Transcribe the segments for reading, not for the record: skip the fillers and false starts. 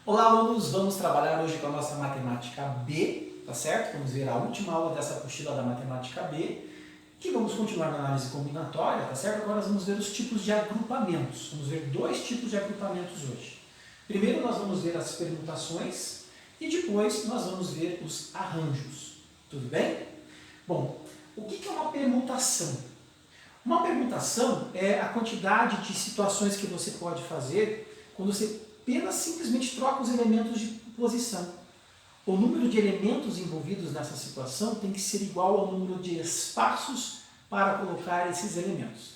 Olá, alunos! Vamos trabalhar hoje com a nossa matemática B, tá certo? Vamos ver a última aula dessa apostila da matemática B, que vamos continuar na análise combinatória, tá certo? Agora nós vamos ver os tipos de agrupamentos. Vamos ver dois tipos de agrupamentos hoje. Primeiro nós vamos ver as permutações e depois nós vamos ver os arranjos. Tudo bem? Bom, o que é uma permutação? Uma permutação é a quantidade de situações que você pode fazer quando você apenas simplesmente troca os elementos de posição. O número de elementos envolvidos nessa situação tem que ser igual ao número de espaços para colocar esses elementos.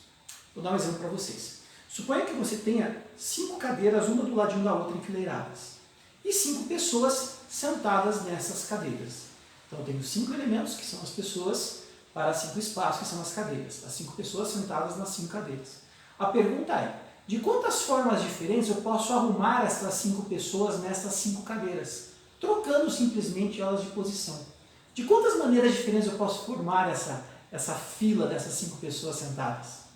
Vou dar um exemplo para vocês. Suponha que você tenha 5 cadeiras, uma do ladinho da outra, enfileiradas, e 5 pessoas sentadas nessas cadeiras. Então eu tenho 5 elementos, que são as pessoas, para 5 espaços, que são as cadeiras. As 5 pessoas sentadas nas 5 cadeiras. A pergunta é: de quantas formas diferentes eu posso arrumar essas 5 pessoas nessas 5 cadeiras, trocando simplesmente elas de posição? De quantas maneiras diferentes eu posso formar essa fila dessas 5 pessoas sentadas?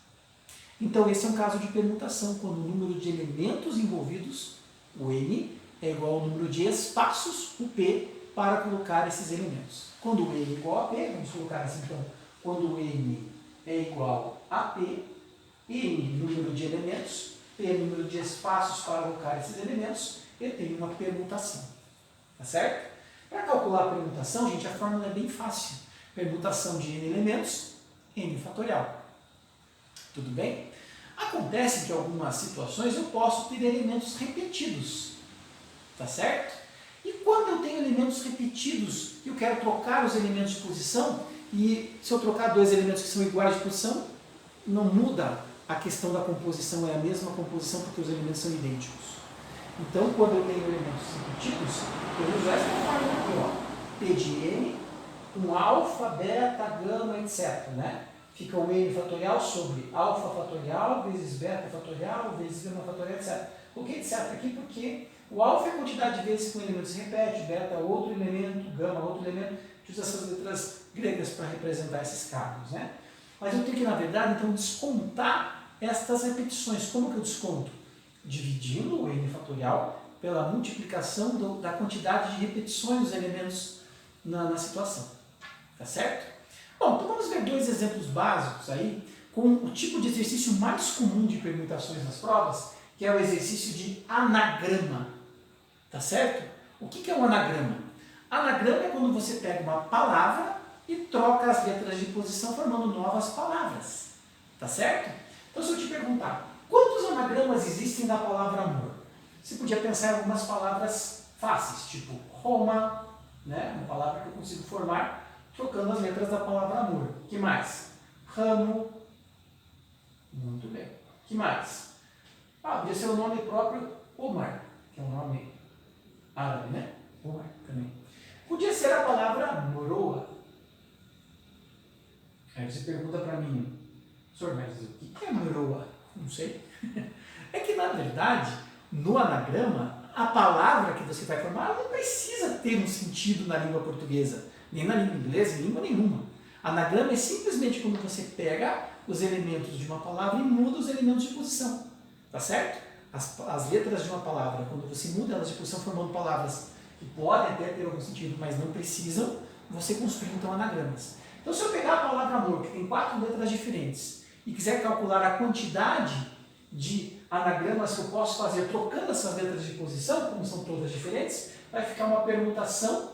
Então esse é um caso de permutação, quando o número de elementos envolvidos, o N, é igual ao número de espaços, o P, para colocar esses elementos. Quando o N é igual a P, vamos colocar assim então, quando o N é igual a P, N número de elementos, P número de espaços para colocar esses elementos, eu tenho uma permutação. Tá certo? Para calcular a permutação, gente, a fórmula é bem fácil. Permutação de N elementos, N fatorial. Tudo bem? Acontece que em algumas situações eu posso ter elementos repetidos. Tá certo? E quando eu tenho elementos repetidos e eu quero trocar os elementos de posição, e se eu trocar dois elementos que são iguais de posição, não muda a questão da composição, é a mesma composição porque os elementos são idênticos. Então, quando eu tenho elementos repetidos, eu vou usar essa fórmula aqui, ó. P de N, com alfa, beta, gama, etc. Né? Fica o N fatorial sobre alfa fatorial, vezes beta fatorial, vezes gama fatorial, etc. Por que etc aqui? Porque o alfa é a quantidade de vezes que um elemento se repete, beta é outro elemento, gama é outro elemento. A gente usa essas letras gregas para representar esses cargos. Né? Mas eu tenho que, na verdade, então, descontar estas repetições. Como que eu desconto? Dividindo o N fatorial pela multiplicação da quantidade de repetições dos elementos na situação. Tá certo? Bom, então vamos ver dois exemplos básicos aí com o tipo de exercício mais comum de permutações nas provas, que é o exercício de anagrama. Tá certo? O que é um anagrama? Anagrama é quando você pega uma palavra e troca as letras de posição formando novas palavras. Tá certo? Então, se eu te perguntar, quantos anagramas existem da palavra amor? Você podia pensar em algumas palavras fáceis, tipo Roma, né? Uma palavra que eu consigo formar trocando as letras da palavra amor. Que mais? Ramo. Muito bem. Que mais? Podia ser o nome próprio Omar, que é um nome árabe, né? Omar também. Podia ser a palavra moroa. Aí você pergunta para mim, senhor, mas o que é moroa? Não sei. É que, na verdade, no anagrama, a palavra que você vai formar não precisa ter um sentido na língua portuguesa, nem na língua inglesa, em língua nenhuma. Anagrama é simplesmente quando você pega os elementos de uma palavra e muda os elementos de posição. Tá certo? As letras de uma palavra, quando você muda elas de posição formando palavras que podem até ter algum sentido, mas não precisam, você construi então anagramas. Então, se eu pegar a palavra amor, que tem 4 letras diferentes, e quiser calcular a quantidade de anagramas que eu posso fazer trocando essas letras de posição, como são todas diferentes, vai ficar uma permutação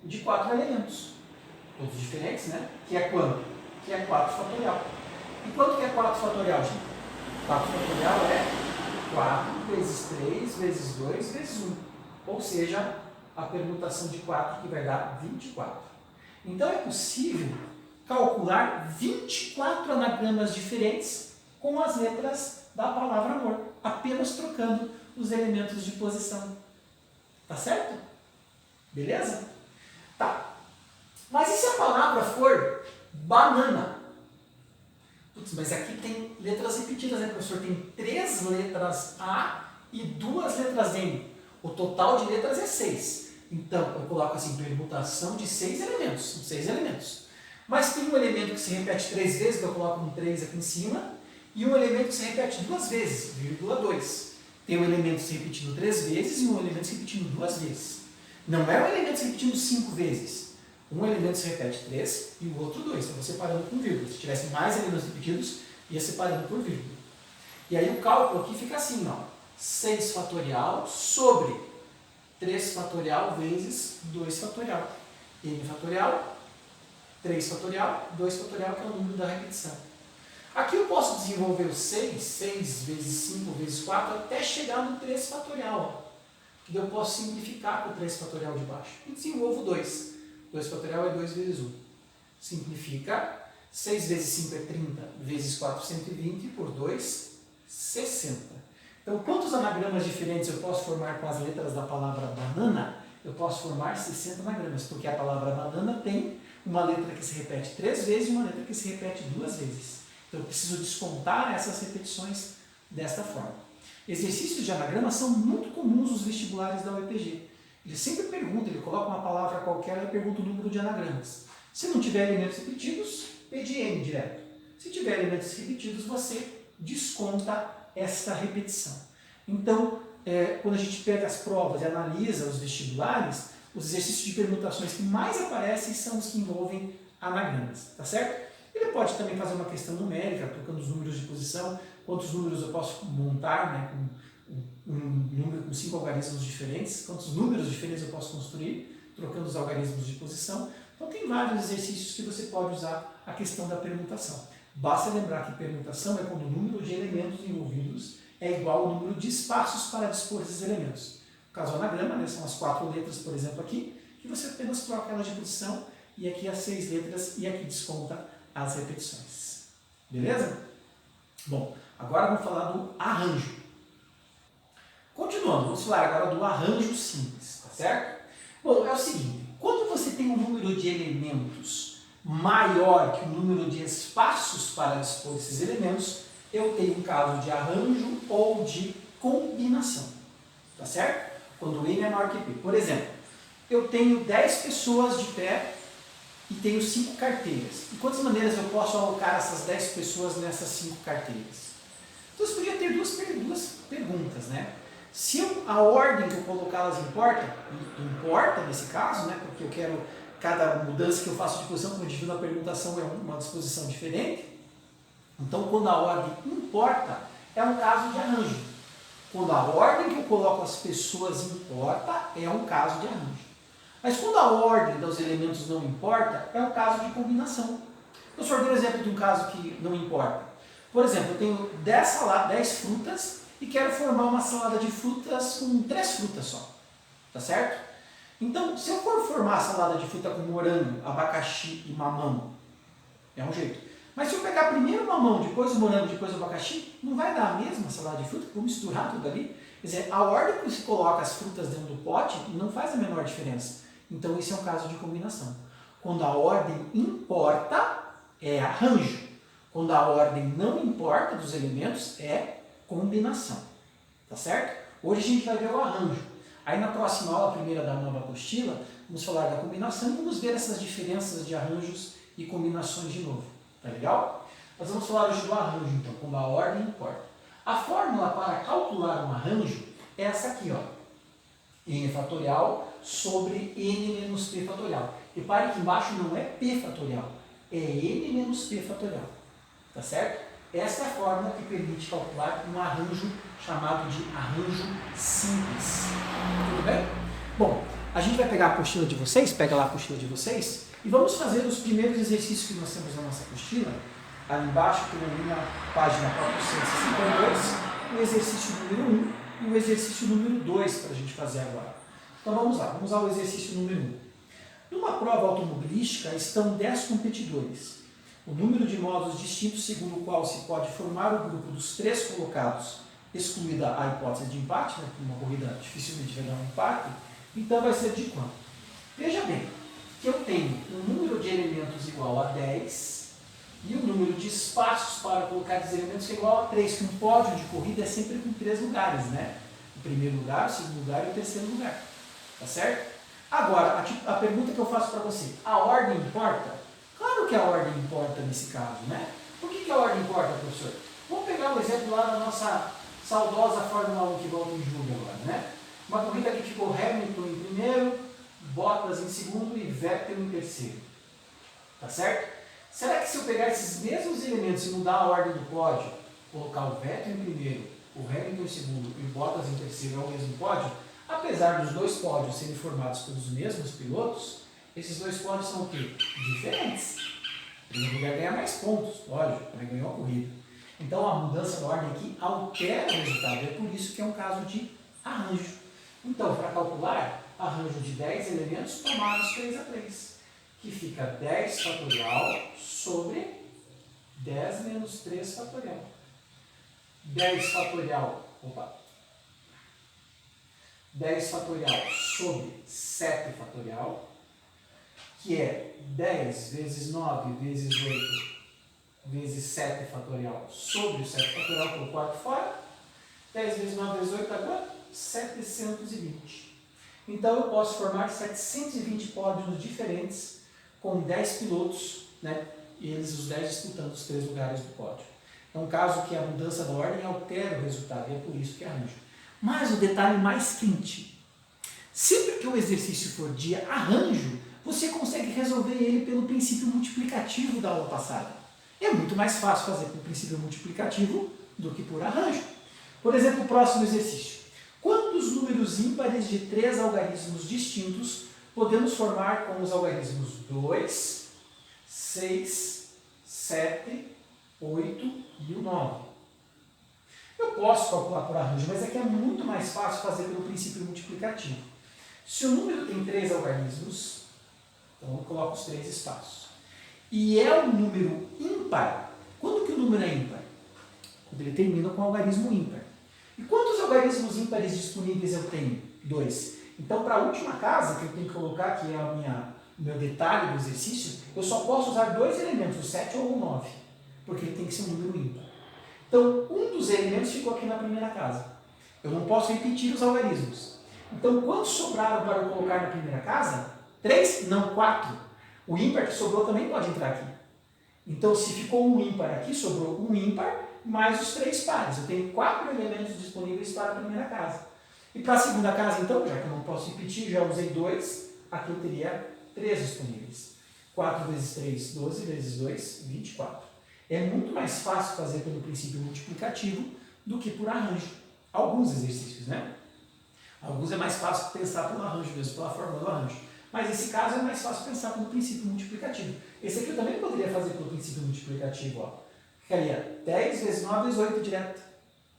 de 4 elementos. Todos diferentes, né? Que é quanto? Que é 4 fatorial. E quanto que é 4 fatorial, gente? 4 fatorial é 4 vezes 3 vezes 2 vezes 1. Ou seja, a permutação de 4 que vai dar 24. Então é possível calcular 24 anagramas diferentes com as letras da palavra amor, apenas trocando os elementos de posição. Tá certo? Beleza? Tá. Mas e se a palavra for banana? Putz, mas aqui tem letras repetidas, né, professor? Tem 3 letras A e 2 letras N. O total de letras é 6. Então, eu coloco assim, permutação de 6 elementos. São 6 elementos. Mas tem um elemento que se repete 3 vezes, que eu coloco um 3 aqui em cima, e um elemento que se repete 2 vezes, vírgula 2. tem um elemento se repetindo 3 vezes e um elemento se repetindo 2 vezes. Não é um elemento se repetindo 5 vezes. Um elemento se repete 3 e o outro 2. Eu vou separando com vírgula. Se tivesse mais elementos repetidos, ia separando por vírgula. E aí o cálculo aqui fica assim, ó. 6 fatorial sobre 3 fatorial vezes 2 fatorial. N fatorial, 3 fatorial, 2 fatorial, que é o número da repetição. Aqui eu posso desenvolver o 6, 6 vezes 5 vezes 4, até chegar no 3 fatorial. Que eu posso simplificar com o 3 fatorial de baixo. E desenvolvo 2. 2 fatorial é 2 vezes 1. Simplifica. 6 vezes 5 é 30, vezes 4, 120, por 2, 60. Então, quantos anagramas diferentes eu posso formar com as letras da palavra banana? Eu posso formar 60 anagramas, porque a palavra banana tem uma letra que se repete 3 vezes e uma letra que se repete 2 vezes. Então, eu preciso descontar essas repetições desta forma. Exercícios de anagrama são muito comuns nos vestibulares da UEPG. Ele sempre pergunta, ele coloca uma palavra qualquer e pergunta o número de anagramas. Se não tiver elementos repetidos, PDN direto. Se tiver elementos repetidos, você desconta esta repetição. Então, quando a gente pega as provas e analisa os vestibulares, os exercícios de permutações que mais aparecem são os que envolvem anagramas, tá certo? Ele pode também fazer uma questão numérica, trocando os números de posição, quantos números eu posso montar, né, com um número com 5 algarismos diferentes, quantos números diferentes eu posso construir, trocando os algarismos de posição. Então tem vários exercícios que você pode usar a questão da permutação. Basta lembrar que permutação é quando o número de elementos envolvidos é igual ao número de espaços para dispor esses elementos. No caso do anagrama, né, são as 4 letras, por exemplo, aqui, que você apenas troca elas de posição, e aqui as 6 letras, e aqui desconta as repetições. Beleza? Bom, agora vamos falar do arranjo. Continuando, vamos falar agora do arranjo simples, tá certo? Bom, é o seguinte, quando você tem um número de elementos maior que o número de espaços para dispor esses elementos, eu tenho um caso de arranjo ou de combinação, tá certo? Quando N é maior que P. Por exemplo, eu tenho 10 pessoas de pé e tenho 5 carteiras. De quantas maneiras eu posso alocar essas 10 pessoas nessas 5 carteiras? Então você podia ter duas perguntas, né? Se a ordem que eu colocá-las importa nesse caso, né? Porque eu quero, cada mudança que eu faço de posição, como eu divido na permutação, é uma disposição diferente. Então, quando a ordem importa, é um caso de arranjo. Quando a ordem que eu coloco as pessoas importa, é um caso de arranjo. Mas quando a ordem dos elementos não importa, é um caso de combinação. Eu só dei um exemplo de um caso que não importa. Por exemplo, eu tenho 10 frutas e quero formar uma salada de frutas com 3 frutas só. Tá certo? Então, se eu for formar a salada de fruta com morango, abacaxi e mamão, é um jeito. Mas se eu pegar primeiro o mamão, depois o morango, depois o abacaxi, não vai dar a mesma salada de fruta, vou misturar tudo ali. Quer dizer, a ordem que se coloca as frutas dentro do pote não faz a menor diferença. Então, esse é um caso de combinação. Quando a ordem importa, é arranjo. Quando a ordem não importa dos elementos, é combinação. Tá certo? Hoje a gente vai ver o arranjo. Aí na próxima aula, a primeira da nova apostila, vamos falar da combinação e vamos ver essas diferenças de arranjos e combinações de novo. Tá legal? Nós vamos falar hoje do arranjo, então, quando a ordem importa. A fórmula para calcular um arranjo é essa aqui, ó. N fatorial sobre N menos P fatorial. Repare que embaixo não é P fatorial, é N menos P fatorial. Tá certo? Essa é a fórmula que permite calcular um arranjo chamado de arranjo simples. Tudo bem? Bom, a gente vai pegar a apostila de vocês, pega lá a apostila de vocês, e vamos fazer os primeiros exercícios que nós temos na nossa apostila. Ali embaixo tem ali na página 462, o exercício número 1 e o exercício número 2 para a gente fazer agora. Então vamos lá, vamos ao exercício número 1. Numa prova automobilística estão 10 competidores. O número de modos distintos segundo o qual se pode formar o grupo dos 3 colocados, excluída a hipótese de empate, né, porque uma corrida dificilmente vai dar um empate, então vai ser de quanto? Veja bem, que eu tenho um número de elementos igual a 10 e o número de espaços para colocar esses elementos que é igual a 3, que um pódio de corrida é sempre com 3 lugares, né? O primeiro lugar, o segundo lugar e o terceiro lugar. Tá certo? Agora, a pergunta que eu faço para você, a ordem importa? Claro que a ordem importa nesse caso, né? Por que a ordem importa, professor? Vamos pegar o exemplo lá da nossa saudosa Fórmula 1 que volta em julho agora, né? Uma corrida que ficou Hamilton em primeiro, Bottas em segundo e Vettel em terceiro. Tá certo? Será que se eu pegar esses mesmos elementos e mudar a ordem do pódio, colocar o Vettel em primeiro, o Hamilton em segundo e o Bottas em terceiro é o mesmo pódio, apesar dos dois pódios serem formados pelos mesmos pilotos, esses dois pódios são o quê? Diferentes. O primeiro lugar ganha mais pontos, lógico, mas ganhou a corrida. Então a mudança da ordem aqui altera o resultado, é por isso que é um caso de arranjo. Então, para calcular, arranjo de 10 elementos tomados 3 a 3, que fica 10 fatorial sobre 10 menos 3 fatorial. 10 fatorial, 10 fatorial sobre 7 fatorial, que é 10 vezes 9 vezes 8 vezes 7 fatorial sobre o 7 fatorial, que é o quarto fora. 10 vezes 9 vezes 8 dá quanto? 720. Então eu posso formar 720 pódios diferentes com 10 pilotos, né? E eles os 10 disputando os 3 lugares do pódio. É um caso que a mudança da ordem altera o resultado, e é por isso que é arranjo. Mas o detalhe mais quente: sempre que o exercício for de arranjo, você consegue resolver ele pelo princípio multiplicativo da aula passada. É muito mais fácil fazer pelo princípio multiplicativo do que por arranjo. Por exemplo, o próximo exercício. Quantos números ímpares de 3 algarismos distintos podemos formar com os algarismos 2, 6, 7, 8 e o 9? Eu posso calcular por arranjo, mas é que é muito mais fácil fazer pelo princípio multiplicativo. Se o número tem 3 algarismos, então eu coloco os 3 espaços. E é um número ímpar. Quando que o número é ímpar? Quando ele termina com algarismo ímpar. E quantos algarismos ímpares disponíveis eu tenho? 2. Então, para a última casa, que eu tenho que colocar, que é o meu detalhe do exercício, eu só posso usar 2 elementos, o 7 ou o 9, porque ele tem que ser um número ímpar. Então, um dos elementos ficou aqui na primeira casa. Eu não posso repetir os algarismos. Então, quantos sobraram para eu colocar na primeira casa? 3? Não, 4. O ímpar que sobrou também pode entrar aqui. Então, se ficou um ímpar aqui, sobrou um ímpar mais os 3 pares. Eu tenho 4 elementos disponíveis para a primeira casa. E para a segunda casa, então, já que eu não posso repetir, já usei 2, aqui eu teria 3 disponíveis. 4 vezes 3, 12 vezes 2, 24. É muito mais fácil fazer pelo princípio multiplicativo do que por arranjo. Alguns exercícios, né? Alguns é mais fácil pensar pelo arranjo mesmo, pela fórmula do arranjo. Mas nesse caso é mais fácil pensar pelo princípio multiplicativo. Esse aqui eu também poderia fazer pelo princípio multiplicativo, ó. Ficaria 10 vezes 9 vezes 8 direto,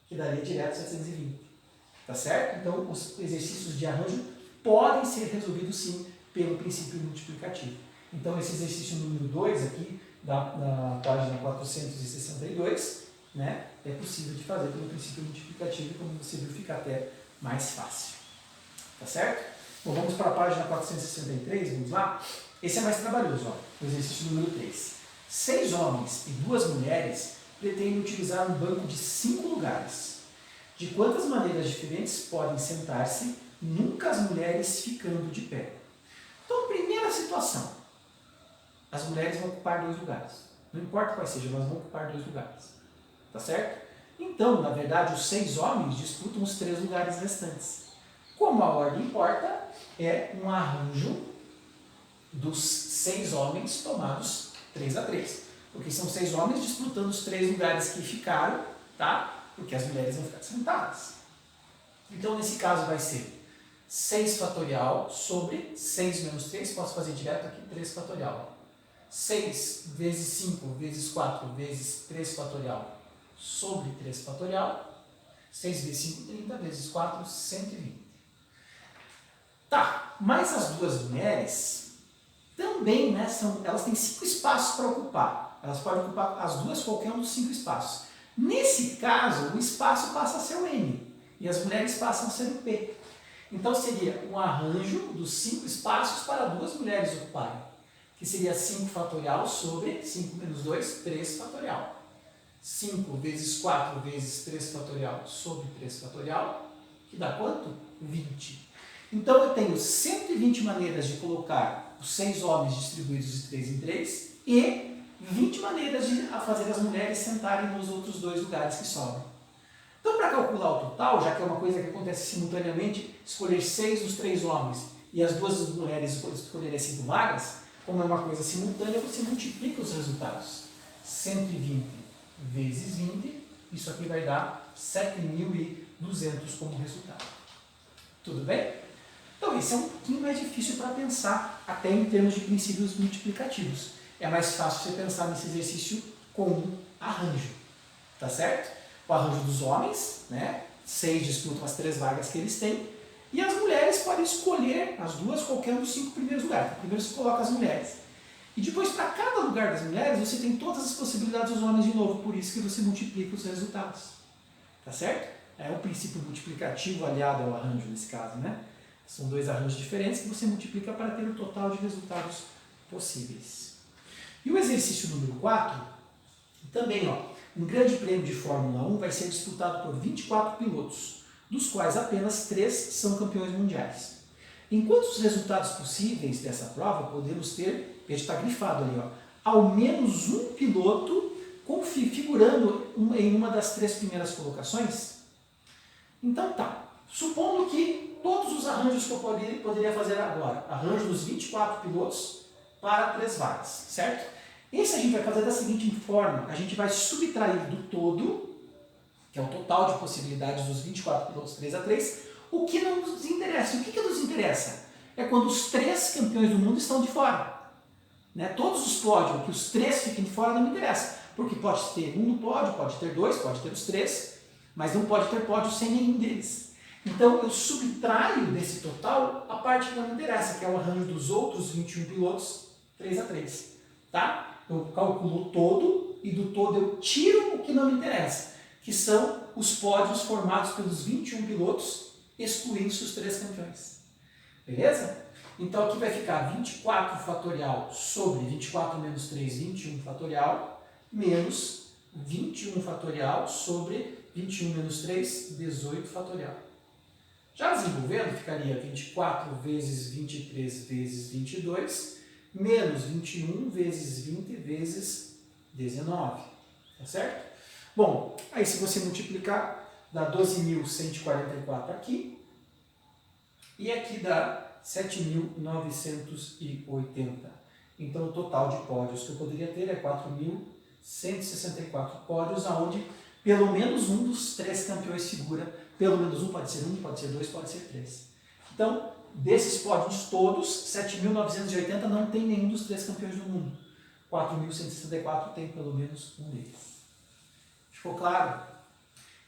que daria direto 720. Tá certo? Então, os exercícios de arranjo podem ser resolvidos sim pelo princípio multiplicativo. Então, esse exercício número 2 aqui, da página 462, né, é possível de fazer pelo princípio multiplicativo, como você viu, fica até mais fácil. Tá certo? Bom, vamos para a página 463, vamos lá? Esse é mais trabalhoso, ó, o exercício número 3. 6 homens e 2 mulheres pretendem utilizar um banco de 5 lugares. De quantas maneiras diferentes podem sentar-se, nunca as mulheres ficando de pé? Então, primeira situação. As mulheres vão ocupar 2 lugares. Não importa quais sejam, elas vão ocupar 2 lugares. Tá certo? Então, na verdade, os 6 homens disputam os 3 lugares restantes. Como a ordem importa, é um arranjo dos 6 homens tomados 3 a 3. Porque são 6 homens disputando os 3 lugares que ficaram, tá? Porque as mulheres vão ficar sentadas. Então, nesse caso, vai ser 6 fatorial sobre 6 menos 3, posso fazer direto aqui, 3 fatorial. 6 vezes 5 vezes 4 vezes 3 fatorial sobre 3 fatorial. 6 vezes 5, 30, vezes 4, 120. Tá, mas as 2 mulheres também, né, elas têm 5 espaços para ocupar. Elas podem ocupar as 2 qualquer um dos 5 espaços. Nesse caso, o espaço passa a ser o N e as mulheres passam a ser o P. Então seria um arranjo dos 5 espaços para 2 mulheres ocuparem, que seria 5 fatorial sobre 5 menos 2, 3 fatorial. 5 vezes 4 vezes 3 fatorial sobre 3 fatorial, que dá quanto? 20. Então eu tenho 120 maneiras de colocar os 6 homens distribuídos de 3 em 3 e 20 maneiras de fazer as mulheres sentarem nos outros 2 lugares que sobram. Então, para calcular o total, já que é uma coisa que acontece simultaneamente, escolher 6 dos 3 homens e as 2 mulheres escolherem 5 vagas, como é uma coisa simultânea, você multiplica os resultados. 120 vezes 20, isso aqui vai dar 7.200 como resultado. Tudo bem? Então, esse é um pouquinho mais difícil para pensar, até em termos de princípios multiplicativos. É mais fácil você pensar nesse exercício com um arranjo, tá certo? O arranjo dos homens, né? 6 disputam as 3 vagas que eles têm, e as mulheres podem escolher as 2, qualquer um dos 5 primeiros lugares. Primeiro você coloca as mulheres. E depois, para cada lugar das mulheres, você tem todas as possibilidades dos homens de novo, por isso que você multiplica os resultados. Tá certo? É o princípio multiplicativo aliado ao arranjo nesse caso, né? São 2 arranjos diferentes que você multiplica para ter o total de resultados possíveis. E o exercício número 4, também, ó, um grande prêmio de Fórmula 1 vai ser disputado por 24 pilotos, dos quais apenas 3 são campeões mundiais. Em quantos resultados possíveis dessa prova podemos ter, veja, está grifado ali, ó, ao menos um piloto figurando em uma das 3 primeiras colocações? Então tá, supondo que todos os arranjos que eu poderia fazer agora, arranjo dos 24 pilotos para 3 vagas, certo? Esse a gente vai fazer da seguinte forma, a gente vai subtrair do todo, que é o total de possibilidades dos 24 pilotos 3 a 3, o que não nos interessa. O que nos interessa? É quando os 3 campeões do mundo estão de fora. Né? Todos os pódios, que os 3 fiquem de fora, não me interessa. Porque pode ter um no pódio, pode ter 2, pode ter os 3, mas não pode ter pódio sem nenhum deles. Então eu subtraio desse total a parte que não me interessa, que é o arranjo dos outros 21 pilotos 3 a 3. Tá? Eu calculo o todo e do todo eu tiro o que não me interessa, que são os pódios formados pelos 21 pilotos, excluindo os 3 campeões. Beleza? Então aqui vai ficar 24 fatorial sobre 24 menos 3, 21 fatorial, menos 21 fatorial sobre 21 menos 3, 18 fatorial. Já desenvolvendo, ficaria 24 vezes 23 vezes 22, menos 21 vezes 20 vezes 19. Tá certo? Bom, aí se você multiplicar, dá 12.144 aqui, e aqui dá 7.980. Então o total de pódios que eu poderia ter é 4.164 pódios, aonde pelo menos um dos 3 campeões figura. Pelo menos um, pode ser 1, pode ser 2, pode ser 3. Então, desses pódios todos, 7.980 não tem nenhum dos 3 campeões do mundo. 4.164 tem pelo menos um deles. Ficou claro?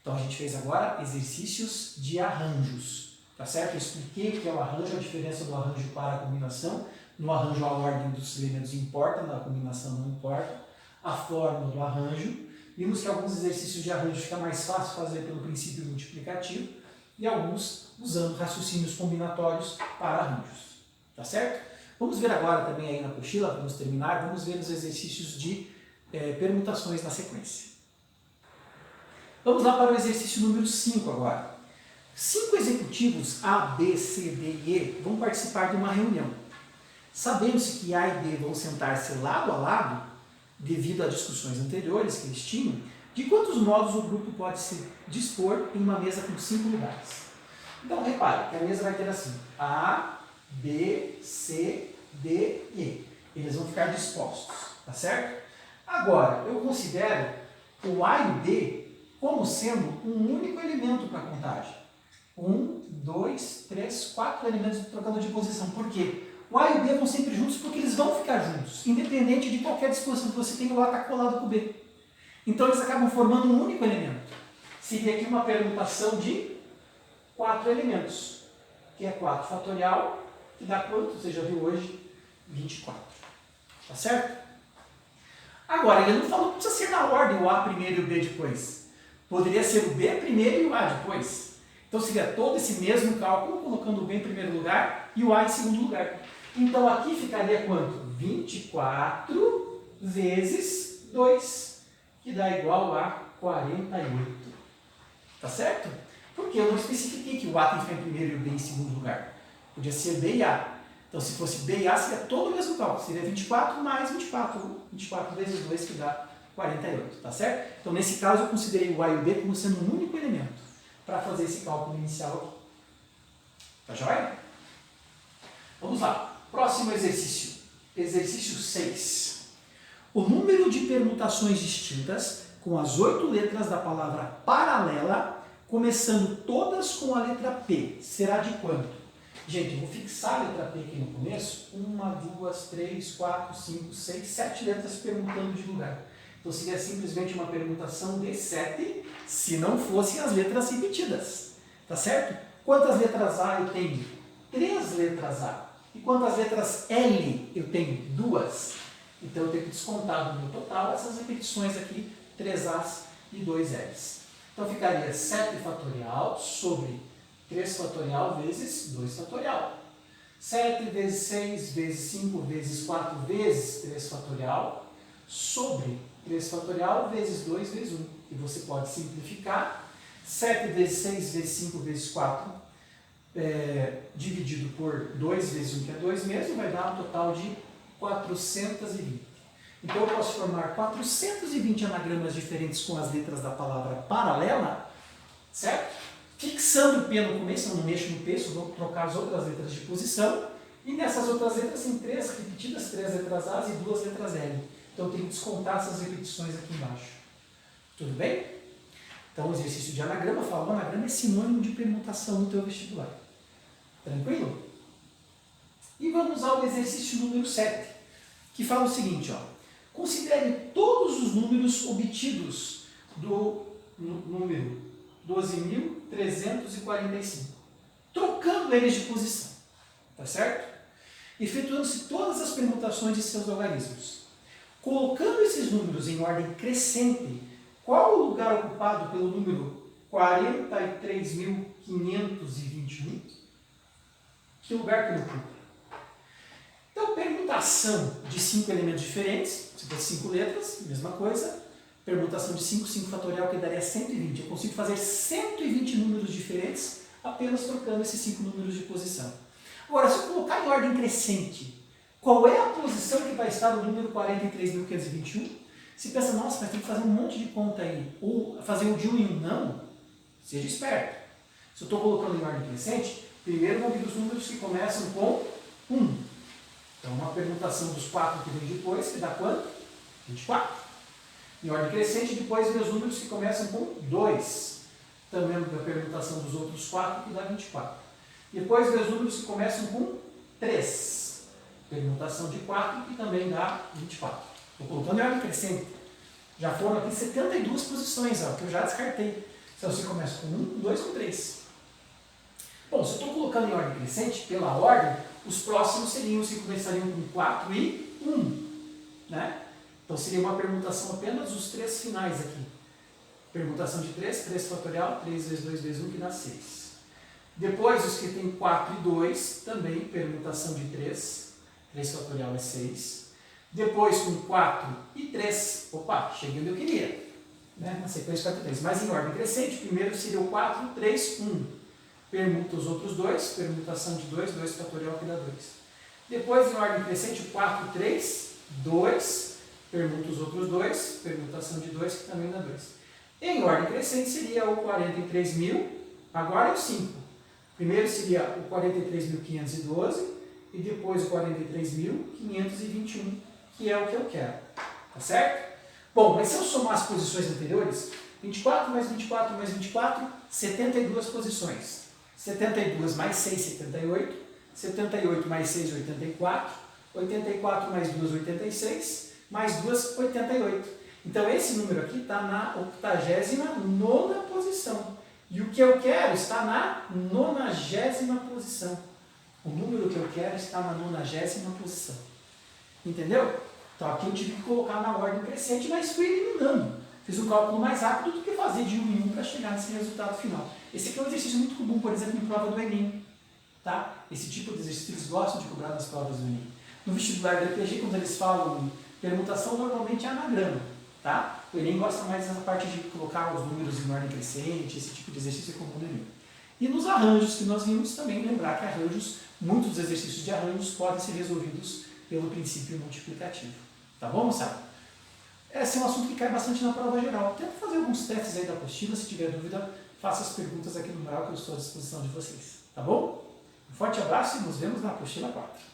Então a gente fez agora exercícios de arranjos. Tá certo? Eu expliquei o que é o arranjo, a diferença do arranjo para a combinação. No arranjo a ordem dos elementos importa, na combinação não importa. A forma do arranjo. Vimos que alguns exercícios de arranjo fica mais fácil fazer pelo princípio multiplicativo e alguns usando raciocínios combinatórios para arranjos. Tá certo? Vamos ver agora também aí na apostila, vamos terminar, vamos ver os exercícios de permutações na sequência. Vamos lá para o exercício número 5 agora. 5 executivos A, B, C, D e E vão participar de uma reunião. Sabendo-se que A e B vão sentar-se lado a lado, devido a discussões anteriores que eles tinham, de quantos modos o grupo pode se dispor em uma mesa com 5 lugares. Então, repare que a mesa vai ter assim, A, B, C, D e E. Eles vão ficar dispostos, tá certo? Agora, eu considero o A e o B como sendo um único elemento para a contagem. 1, 2, 3, 4 elementos trocando de posição. Por quê? O A e o B vão sempre juntos porque eles vão ficar juntos, independente de qualquer disposição que você tenha, o A está colado com o B. Então eles acabam formando um único elemento. Seria aqui uma permutação de 4 elementos, que é 4 fatorial, que dá quanto? Você já viu hoje? 24. Tá certo? Agora, ele não falou que precisa ser na ordem o A primeiro e o B depois. Poderia ser o B primeiro e o A depois. Então seria todo esse mesmo cálculo, colocando o B em primeiro lugar e o A em segundo lugar. Então aqui ficaria quanto? 24 vezes 2, que dá igual a 48. Tá certo? Porque eu não especifiquei que o A tem que ficar em primeiro e o B em segundo lugar. Podia ser B e A. Então se fosse B e A, seria todo o mesmo cálculo. Seria 24 mais 24. 24 vezes 2, que dá 48, tá certo? Então, nesse caso, eu considerei o A e o B como sendo um único elemento para fazer esse cálculo inicial aqui. Tá joia? Vamos lá. Próximo exercício. Exercício 6. O número de permutações distintas com as 8 letras da palavra paralela, começando todas com a letra P, será de quanto? Gente, eu vou fixar a letra P aqui no começo. 1, 2, 3, 4, 5, 6, 7 letras permutando de lugar. Então seria simplesmente uma permutação de 7, se não fossem as letras repetidas. Tá certo? Quantas letras A eu tenho? 3 letras A. E quantas letras L eu tenho? 2. Então eu tenho que descontar do meu total essas repetições aqui, 3 As e 2 Ls. Então ficaria 7 fatorial sobre 3 fatorial vezes 2 fatorial. 7 vezes 6 vezes 5 vezes 4 vezes 3 fatorial sobre 3 fatorial vezes 2 vezes 1. E você pode simplificar. 7 vezes 6 vezes 5 vezes 4 dividido por 2 vezes 1, que é 2 mesmo, vai dar um total de 420. Então eu posso formar 420 anagramas diferentes com as letras da palavra paralela, certo? Fixando o P no começo, eu não mexo no P, só vou trocar as outras letras de posição. E nessas outras letras tem 3 repetidas, 3 letras A e 2 letras L. Então eu tenho que descontar essas repetições aqui embaixo. Tudo bem? Então o exercício de anagrama fala, o anagrama é sinônimo de permutação no teu vestibular. Tranquilo? E vamos ao exercício número 7, que fala o seguinte, ó. Considere todos os números obtidos do número 12.345, trocando eles de posição, tá certo? Efetuando-se todas as permutações de seus logaritmos. Colocando esses números em ordem crescente, qual o lugar ocupado pelo número 43.521? Que lugar que ele ocupa? Então, permutação de 5 elementos diferentes, se fosse 5 letras, mesma coisa. Permutação de 5 fatorial, que daria 120. Eu consigo fazer 120 números diferentes apenas trocando esses 5 números de posição. Agora, se eu colocar em ordem crescente, qual é a posição que vai estar no número 43.521? Se pensa, nossa, mas tem que fazer um monte de conta aí, ou fazer um de um em um, não. Seja esperto. Se eu estou colocando em ordem crescente, primeiro vão vir os números que começam com 1. Então, uma permutação dos 4 que vem depois, que dá quanto? 24. Em ordem crescente, depois vem os números que começam com 2. Também a permutação dos outros 4, que dá 24. Depois vem os números que começam com 3. Permutação de 4, que também dá 24. Estou colocando em ordem crescente. Já foram aqui 72 posições, ó, que eu já descartei. Então, você começa com 1, 2, com 3. Bom, se eu estou colocando em ordem crescente, pela ordem, os próximos seriam os que começariam com 4 e 1. Né? Então seria uma permutação apenas dos 3 finais aqui. Permutação de 3, 3 fatorial, 3 vezes 2 vezes 1, que dá 6. Depois os que tem 4 e 2, também permutação de 3, 3 fatorial é 6. Depois com 4 e 3, opa, cheguei onde eu queria. Né? Na sequência 4 e 3. Mas em ordem crescente, primeiro seria o 4, 3, 1. Permuta os outros 2, permutação de 2, 2 fatorial que dá 2. Depois, em ordem crescente, o 4, 3, 2, permuta os outros 2, permutação de 2 que também dá 2. Em ordem crescente seria o 43.000, agora é o 5. Primeiro seria o 43.512 e depois o 43.521, que é o que eu quero. Tá certo? Bom, mas se eu somar as posições anteriores, 24 mais 24 mais 24, 72 posições. 72 mais 6, 78. 78 mais 6, 84. 84 mais 2, 86. Mais 2, 88. Então, esse número aqui está na 89ª posição. E o que eu quero está na 90ª posição. O número que eu quero está na 90ª posição. Entendeu? Então, aqui eu tive que colocar na ordem crescente, mas fui eliminando. Fiz um cálculo mais rápido do que fazer de 1 em 1 para chegar nesse resultado final. Esse aqui é um exercício muito comum, por exemplo, em prova do Enem. Tá? Esse tipo de exercício eles gostam de cobrar nas provas do Enem. No vestibular do EPG, quando eles falam permutação, normalmente é anagrama. Tá? O Enem gosta mais dessa parte de colocar os números em ordem crescente, esse tipo de exercício é comum no Enem. E nos arranjos que nós vimos também, lembrar que arranjos, muitos dos exercícios de arranjos podem ser resolvidos pelo princípio multiplicativo. Tá bom, moçada? esse é um assunto que cai bastante na prova geral. Tenta fazer alguns testes aí da apostila, se tiver dúvida, faça as perguntas aqui no mural que eu estou à disposição de vocês. Tá bom? Um forte abraço e nos vemos na apostila 4.